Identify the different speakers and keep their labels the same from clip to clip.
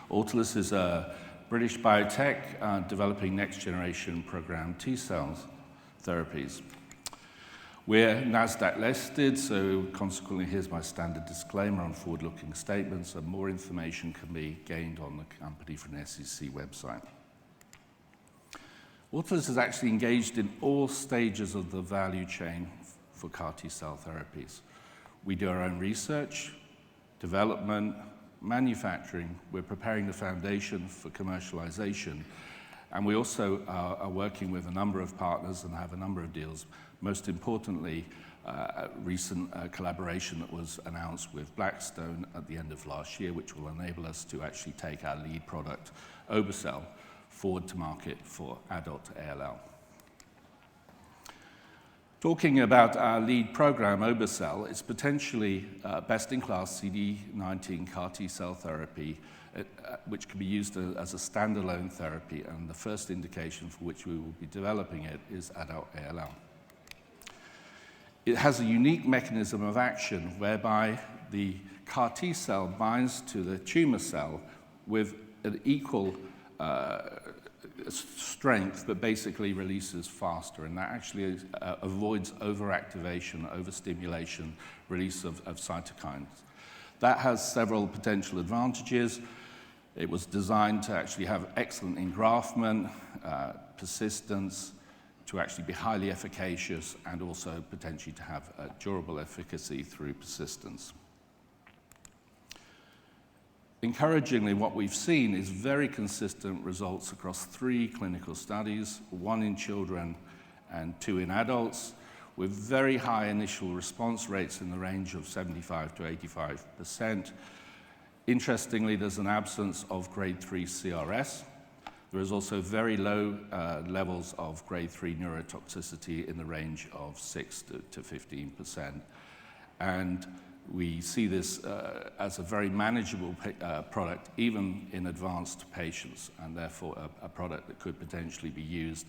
Speaker 1: Autolus is a British biotech developing next-generation programmed T-cells therapies. We're NASDAQ listed, so consequently here's my standard disclaimer on forward-looking statements, and more information can be gained on the company from the SEC website. Autolus is actually engaged in all stages of the value chain for CAR T-cell therapies. We do our own research, development, manufacturing. We're preparing the foundation for commercialization, and we also are working with a number of partners and have a number of deals. Most importantly, a recent collaboration that was announced with Blackstone at the end of last year, which will enable us to actually take our lead product, obe-cel, forward to market for adult ALL. Talking about our lead program, obe-cel, it's potentially best-in-class CD19 CAR T-cell therapy, which can be used as a standalone therapy, and the first indication for which we will be developing it is adult ALL. It has a unique mechanism of action whereby the CAR T-cell binds to the tumor cell with an equal strength, but basically releases faster, and that actually avoids overactivation, overstimulation, release of cytokines. That has several potential advantages. It was designed to actually have excellent engraftment, persistence, to actually be highly efficacious, and also potentially to have durable efficacy through persistence. Encouragingly, what we've seen is very consistent results across 3 clinical studies, 1 in children and 2 in adults, with very high initial response rates in the range of 75 to 85%. Interestingly, there's an absence of grade 3 CRS. There is also very low levels of grade 3 neurotoxicity in the range of 6 to 15%. And we see this as a very manageable product, even in advanced patients, and therefore a product that could potentially be used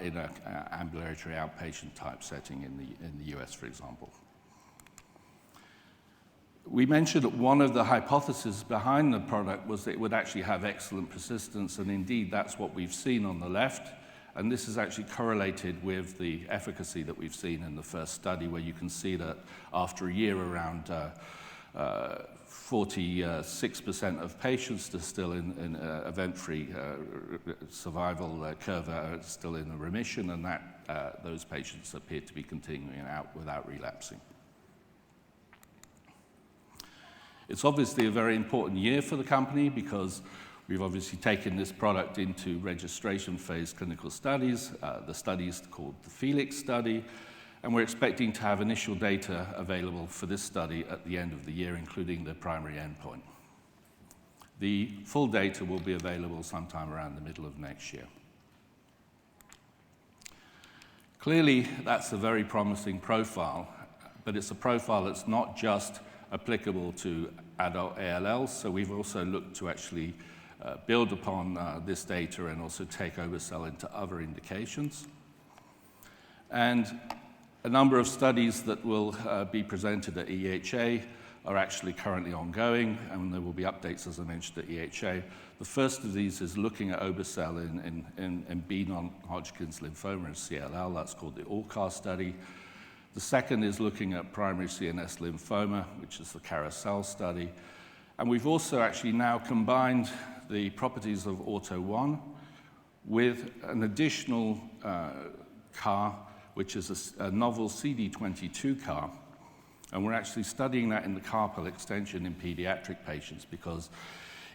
Speaker 1: in an ambulatory outpatient type setting in the US, for example. We mentioned that one of the hypotheses behind the product was that it would actually have excellent persistence, and indeed that's what we've seen on the left. And this is actually correlated with the efficacy that we've seen in the first study, where you can see that after a year, around 46% of patients are still in event-free survival curve are still in a remission, and that those patients appear to be continuing out without relapsing. It's obviously a very important year for the company because we've obviously taken this product into registration phase clinical studies. The study is called the Felix study, and we're expecting to have initial data available for this study at the end of the year, including the primary endpoint. The full data will be available sometime around the middle of next year. Clearly, that's a very promising profile, but it's a profile that's not just applicable to adult ALL, so we've also looked to actually build upon this data and also take obe-cel into other indications. And a number of studies that will be presented at EHA are actually currently ongoing, and there will be updates, as I mentioned, at EHA. The first of these is looking at obe-cel in B non-Hodgkin's lymphoma and CLL. That's called the ALLCAR study. The second is looking at primary CNS lymphoma, which is the Carousel study. And we've also actually now combined the properties of AUTO1 with an additional CAR, which is a novel CD22 CAR. And we're actually studying that in the carpal extension in pediatric patients because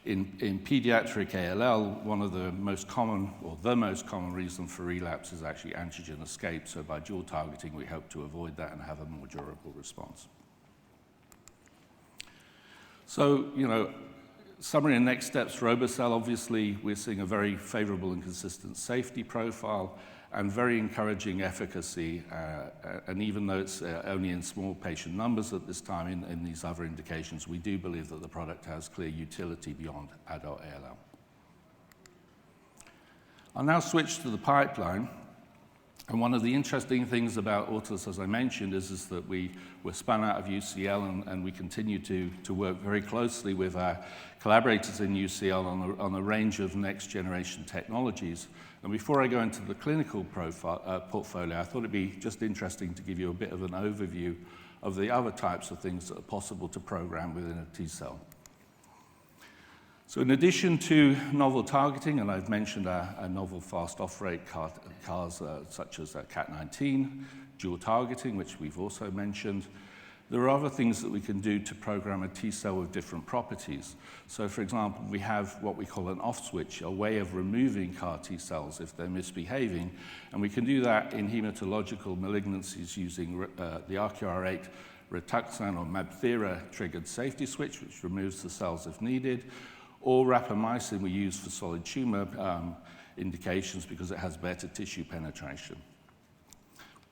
Speaker 1: in pediatric ALL, one of the most common, or the most common reason for relapse is actually antigen escape. So by dual targeting, we hope to avoid that and have a more durable response. So, summary and next steps for obe-cel. Obviously, we're seeing a very favorable and consistent safety profile and very encouraging efficacy. And even though it's only in small patient numbers at this time in these other indications, we do believe that the product has clear utility beyond adult ALL. I'll now switch to the pipeline. And one of the interesting things about Autolus, as I mentioned, is that we were spun out of UCL, and we continue to work very closely with our collaborators in UCL on a range of next-generation technologies. And before I go into the clinical portfolio, I thought it'd be just interesting to give you a bit of an overview of the other types of things that are possible to program within a T-cell. So in addition to novel targeting, and I've mentioned our novel fast off-rate CARs such as Cat19, dual targeting, which we've also mentioned, there are other things that we can do to program a T-cell with different properties. So for example, we have what we call an off switch, a way of removing CAR T-cells if they're misbehaving, and we can do that in hematological malignancies using the RQR8 Rituxan or MabThera-triggered safety switch, which removes the cells if needed, or rapamycin we use for solid tumor indications because it has better tissue penetration.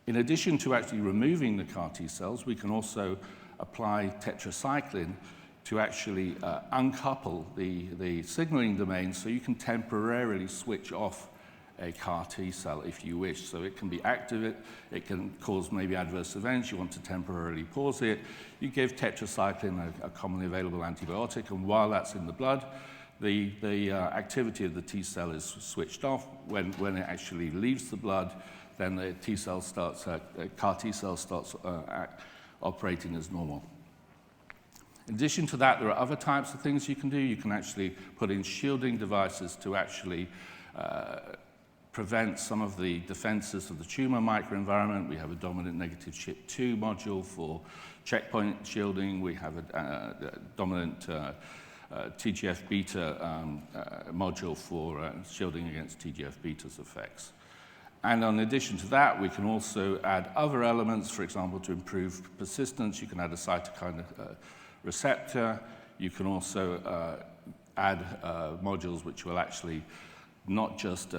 Speaker 1: In addition to actually removing the CAR T cells, we can also apply tetracycline to actually uncouple the signaling domain so you can temporarily switch off a CAR T cell if you wish. So it can be active, it can cause maybe adverse events, you want to temporarily pause it. You give tetracycline, a commonly available antibiotic, and while that's in the blood, the activity of the T cell is switched off. When it actually leaves the blood, then the T cell starts, CAR T cell starts operating as normal. In addition to that, there are other types of things you can do. You can actually put in shielding devices to actually prevent some of the defenses of the tumor microenvironment. We have a dominant negative SHP2 module for checkpoint shielding. We have a dominant TGF-beta module for shielding against TGF-beta's effects. And in addition to that, we can also add other elements, for example, to improve persistence. You can add a cytokine receptor. You can also add modules which will actually not just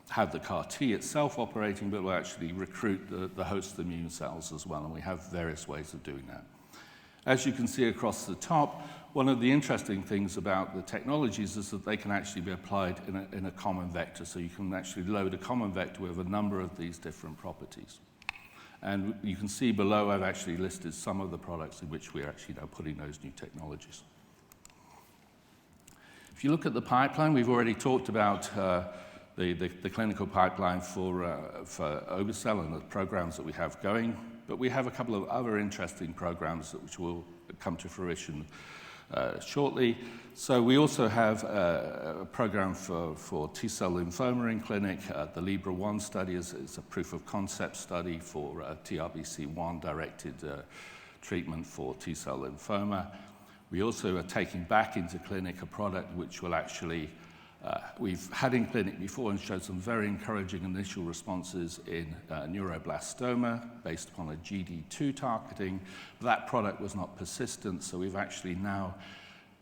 Speaker 1: have the CAR T itself operating, but will actually recruit the host immune cells as well, and we have various ways of doing that. As you can see across the top, one of the interesting things about the technologies is that they can actually be applied in a common vector, so you can actually load a common vector with a number of these different properties. And you can see below I've actually listed some of the products in which we're actually now putting those new technologies. If you look at the pipeline, we've already talked about the clinical pipeline for obe-cel and the programs that we have going, but we have a couple of other interesting programs which will come to fruition shortly. So we also have a program for T-cell lymphoma in clinic. The Libra-1 study is a proof of concept study for TRBC1 directed treatment for T-cell lymphoma. We also are taking back into clinic a product which will actually we've had in clinic before and showed some very encouraging initial responses in neuroblastoma based upon a GD2 targeting. That product was not persistent, so we've actually now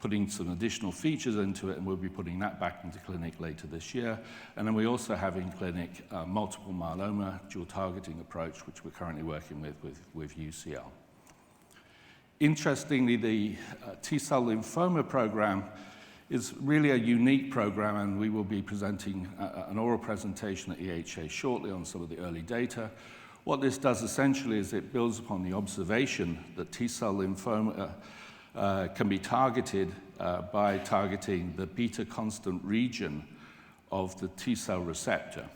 Speaker 1: putting some additional features into it, and we'll be putting that back into clinic later this year. And then we also have in clinic multiple myeloma dual targeting approach, which we're currently working with UCL. Interestingly, the T-cell lymphoma program is really a unique program, and we will be presenting an oral presentation at EHA shortly on some of the early data. What this does essentially is it builds upon the observation that T-cell lymphoma can be targeted by targeting the beta constant region of the T-cell receptor.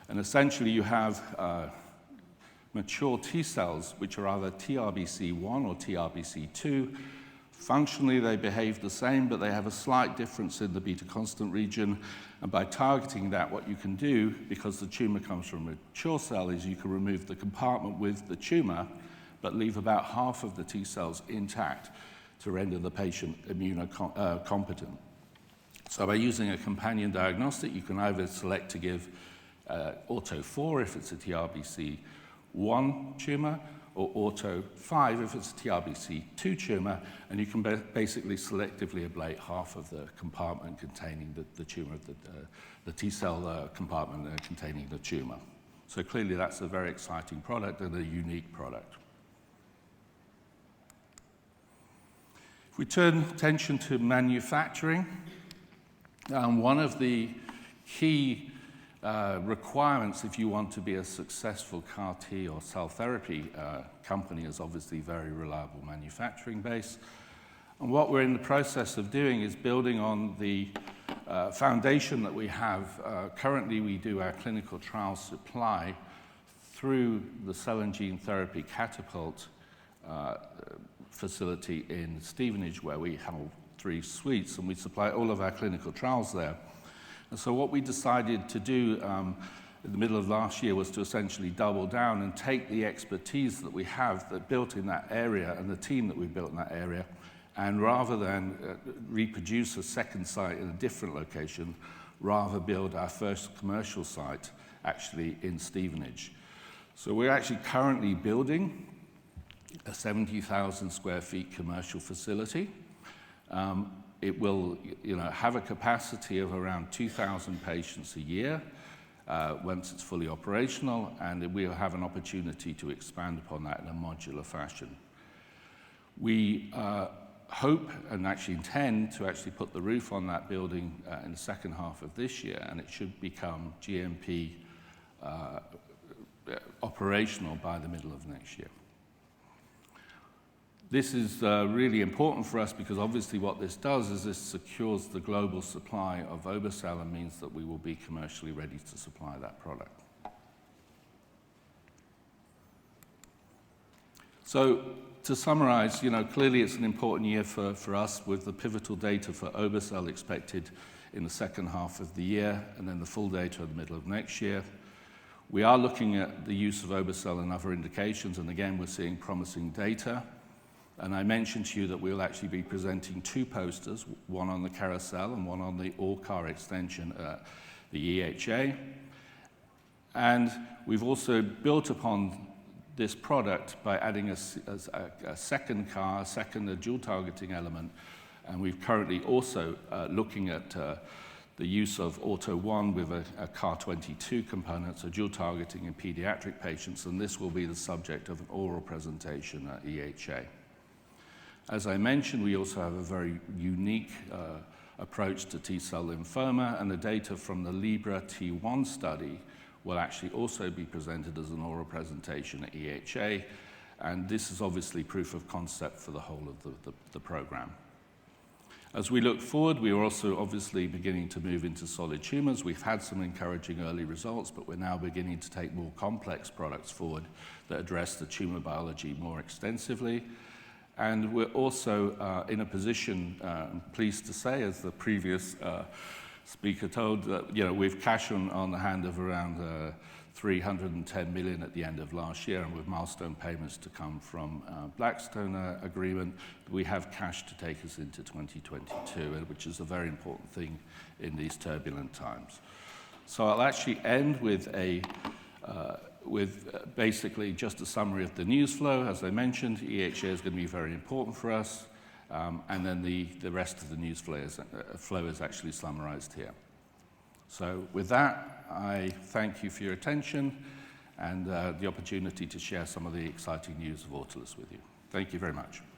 Speaker 1: And essentially you have mature T-cells, which are either TRBC1 or TRBC2. Functionally, they behave the same, but they have a slight difference in the beta constant region. And by targeting that, what you can do, because the tumor comes from a mature cell, is you can remove the compartment with the tumor, but leave about half of the T cells intact to render the patient immunocompetent. So by using a companion diagnostic, you can either select to give Auto4 if it's a TRBC1 tumor, or Auto5 if it's a TRBC2 tumor, and you can basically selectively ablate half of the compartment containing the tumor, the T-cell compartment containing the tumor. So clearly that's a very exciting product and a unique product. If we turn attention to manufacturing, one of the key requirements if you want to be a successful CAR T or cell therapy company is obviously very reliable manufacturing base. And what we're in the process of doing is building on the foundation that we have. Currently, we do our clinical trial supply through the cell and gene therapy catapult facility in Stevenage, where we have 3 suites, and we supply all of our clinical trials there. And so what we decided to do in the middle of last year was to essentially double down and take the expertise that we have that built in that area and the team that we built in that area, and rather than reproduce a second site in a different location, rather build our first commercial site actually in Stevenage. So we're actually currently building a 70,000 square feet commercial facility. It will have a capacity of around 2,000 patients a year once it's fully operational, and we'll have an opportunity to expand upon that in a modular fashion. We hope and actually intend to actually put the roof on that building in the second half of this year, and it should become GMP operational by the middle of next year. This is really important for us because obviously what this does is this secures the global supply of obe-cel and means that we will be commercially ready to supply that product. So to summarize, clearly it's an important year for us with the pivotal data for obe-cel expected in the second half of the year and then the full data in the middle of next year. We are looking at the use of obe-cel in other indications, and again, we're seeing promising data. And I mentioned to you that we'll actually be presenting 2 posters, one on the carousel and one on the all-CAR extension at the EHA. And we've also built upon this product by adding a second CAR, a second dual targeting element. And we're currently also looking at the use of Auto1 with a CAR22 component, so dual targeting in pediatric patients. And this will be the subject of an oral presentation at EHA. As I mentioned, we also have a very unique approach to T-cell lymphoma, and the data from the Libra T1 study will actually also be presented as an oral presentation at EHA, and this is obviously proof of concept for the whole of the program. As we look forward, we are also obviously beginning to move into solid tumors. We've had some encouraging early results, but we're now beginning to take more complex products forward that address the tumor biology more extensively. And we're also in a position, I'm pleased to say, as the previous speaker told, that we've cash on the hand of around $310 million at the end of last year, and with milestone payments to come from Blackstone agreement, we have cash to take us into 2022, which is a very important thing in these turbulent times. So I'll actually end with basically just a summary of the news flow. As I mentioned, EHA is going to be very important for us, and then the rest of the news flow is actually summarized here. So with that, I thank you for your attention and the opportunity to share some of the exciting news of Autolus with you. Thank you very much.